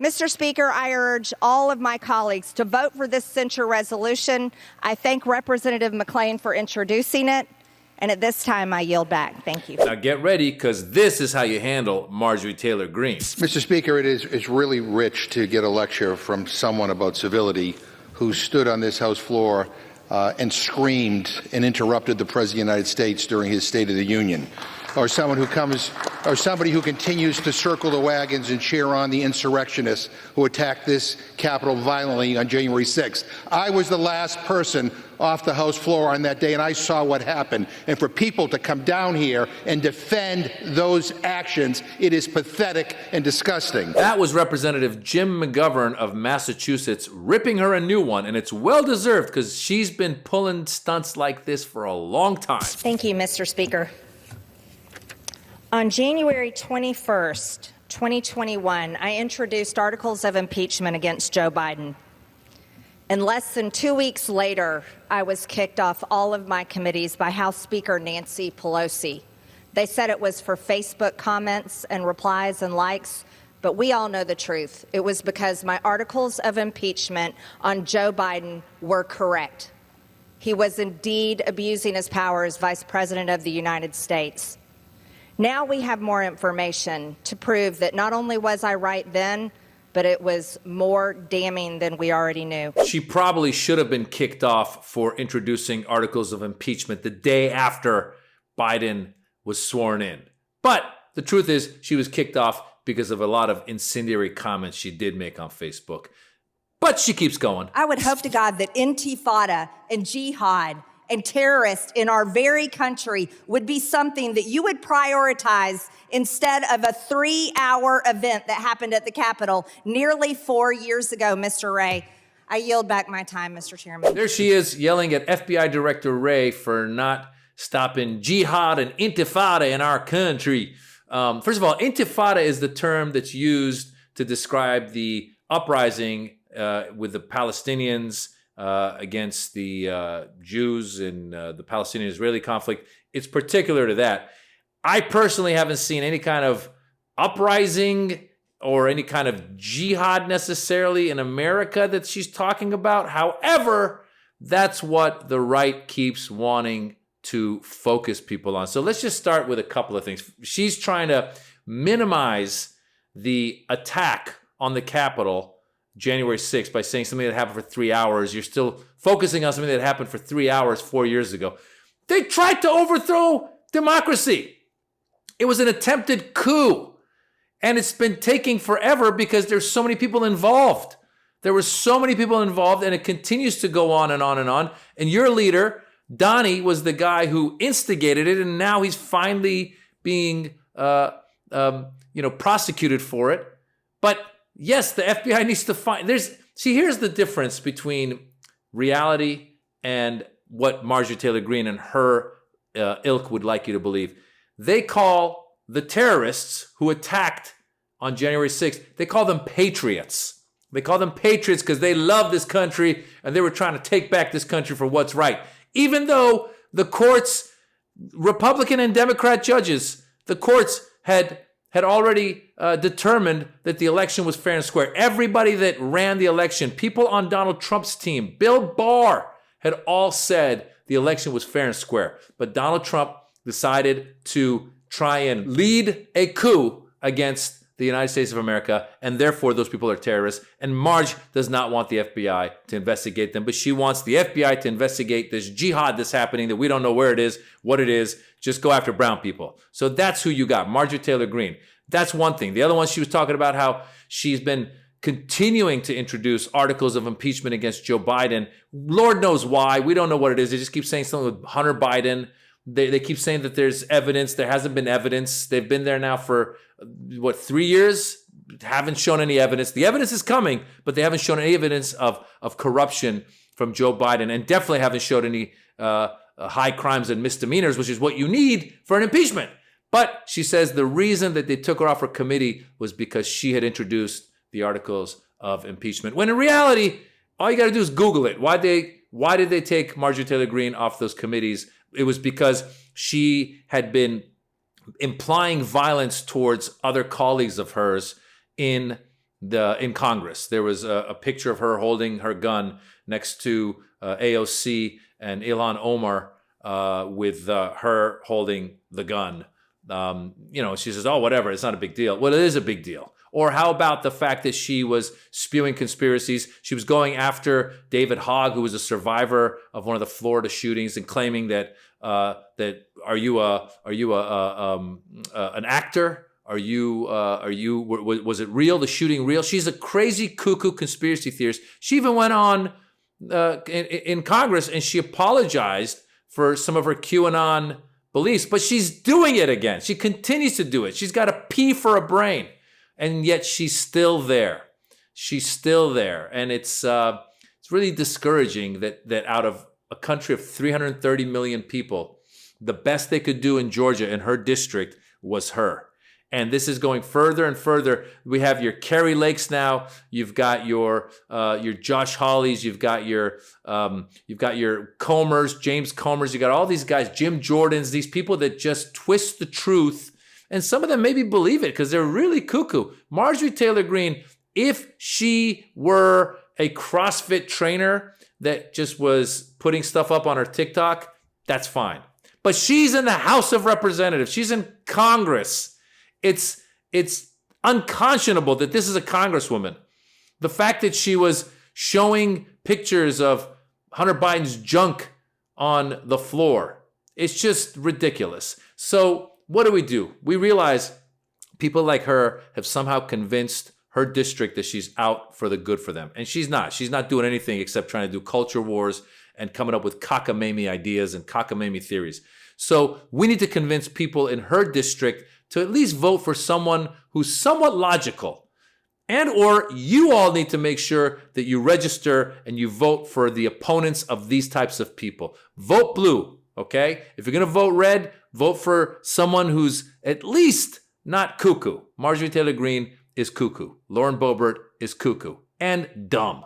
Mr. Speaker, I urge all of my colleagues to vote for this censure resolution. I thank Representative McClain for introducing it. And at this time, I yield back. Thank you. Now get ready, because this is how you handle Marjorie Taylor Greene. Mr. Speaker, it's really rich to get a lecture from someone about civility who stood on this House floor and screamed and interrupted the President of the United States during his State of the Union, or somebody who continues to circle the wagons and cheer on the insurrectionists who attacked this Capitol violently on January 6th. I was the last person off the House floor on that day, and I saw what happened. And for people to come down here and defend those actions, it is pathetic and disgusting. That was Representative Jim McGovern of Massachusetts ripping her a new one, and it's well-deserved because she's been pulling stunts like this for a long time. Thank you, Mr. Speaker. On January 21st, 2021, I introduced articles of impeachment against Joe Biden. And less than 2 weeks later, I was kicked off all of my committees by House Speaker Nancy Pelosi. They said it was for Facebook comments and replies and likes, but we all know the truth. It was because my articles of impeachment on Joe Biden were correct. He was indeed abusing his power as Vice President of the United States. Now we have more information to prove that not only was I right then, but it was more damning than we already knew. She probably should have been kicked off for introducing articles of impeachment the day after Biden was sworn in. But the truth is, she was kicked off because of a lot of incendiary comments she did make on Facebook. But she keeps going. I would hope to God that intifada and jihad and terrorists in our very country would be something that you would prioritize instead of a 3-hour event that happened at the Capitol nearly 4 years ago, Mr. Wray. I yield back my time, Mr. Chairman. There she is yelling at FBI Director Wray for not stopping jihad and intifada in our country. First of all, intifada is the term that's used to describe the uprising with the Palestinians against the Jews in the Palestinian-Israeli conflict. It's particular to that. I personally haven't seen any kind of uprising or any kind of jihad necessarily in America that she's talking about. However, that's what the right keeps wanting to focus people on. So let's just start with a couple of things. She's trying to minimize the attack on the Capitol January 6th by saying something that happened for 3 hours. You're still focusing on something that happened for 3 hours 4 years ago. They tried to overthrow democracy. It was an attempted coup. And it's been taking forever because there's so many people involved. There were so many people involved, and it continues to go on and on and on. And your leader, Donnie, was the guy who instigated it, and now he's finally being prosecuted for it. But yes, the FBI needs to find. Here's the difference between reality and what Marjorie Taylor Greene and her ilk would like you to believe. They call the terrorists who attacked on January 6th, they call them patriots. They call them patriots because they love this country and they were trying to take back this country for what's right. Even though the courts, Republican and Democrat judges, the courts had already determined that the election was fair and square. Everybody that ran the election, people on Donald Trump's team, Bill Barr, had all said the election was fair and square. But Donald Trump decided to try and lead a coup against the United States of America, and therefore those people are terrorists. And Marge does not want the FBI to investigate them, but she wants the FBI to investigate this jihad that's happening that we don't know where it is, what it is. Just go after brown people. So that's who you got, Marjorie Taylor Greene. That's one thing. The other one, she was talking about how she's been continuing to introduce articles of impeachment against Joe Biden. Lord knows why. We don't know what it is. They just keep saying something with Hunter Biden. They keep saying that there's evidence. There hasn't been evidence. They've been there now for, 3 years? Haven't shown any evidence. The evidence is coming, but they haven't shown any evidence of corruption from Joe Biden, and definitely haven't showed any high crimes and misdemeanors, which is what you need for an impeachment. But she says the reason that they took her off her committee was because she had introduced the articles of impeachment. When in reality, all you got to do is Google it. Why did they take Marjorie Taylor Greene off those committees? It was because she had been implying violence towards other colleagues of hers in in Congress. There was a picture of her holding her gun next to AOC and Ilhan Omar with her holding the gun. She says, oh, whatever, it's not a big deal. Well, it is a big deal. Or how about the fact that she was spewing conspiracies? She was going after David Hogg, who was a survivor of one of the Florida shootings, and claiming that are you an actor? Was it real? The shooting real? She's a crazy cuckoo conspiracy theorist. She even went on in Congress and she apologized for some of her QAnon beliefs, but she's doing it again. She continues to do it. She's got a P for a brain. And yet she's still there. She's still there. And it's really discouraging that out of a country of 330 million people, the best they could do in Georgia, in her district, was her. And this is going further and further. We have your Carrie Lakes now. You've got your Josh Hawleys. You've got your Comers, James Comers. You got all these guys, Jim Jordans, these people that just twist the truth. And some of them maybe believe it because they're really cuckoo. Marjorie Taylor Greene, if she were a CrossFit trainer that just was putting stuff up on her TikTok, that's fine. But she's in the House of Representatives. She's in Congress. It's unconscionable that this is a congresswoman. The fact that she was showing pictures of Hunter Biden's junk on the floor, it's just ridiculous. So what do? We realize people like her have somehow convinced her district that she's out for the good for them. And she's not. She's not doing anything except trying to do culture wars and coming up with cockamamie ideas and cockamamie theories. So we need to convince people in her district to at least vote for someone who's somewhat logical. And or you all need to make sure that you register and you vote for the opponents of these types of people. Vote blue, okay? If you're going to vote red, vote for someone who's at least not cuckoo. Marjorie Taylor Greene is cuckoo. Lauren Boebert is cuckoo and dumb.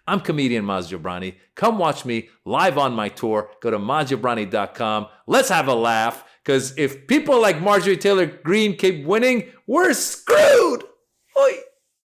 I'm comedian Maz Jobrani. Come watch me live on my tour. Go to mazjobrani.com. Let's have a laugh, because if people like Marjorie Taylor Greene keep winning, we're screwed. Oy.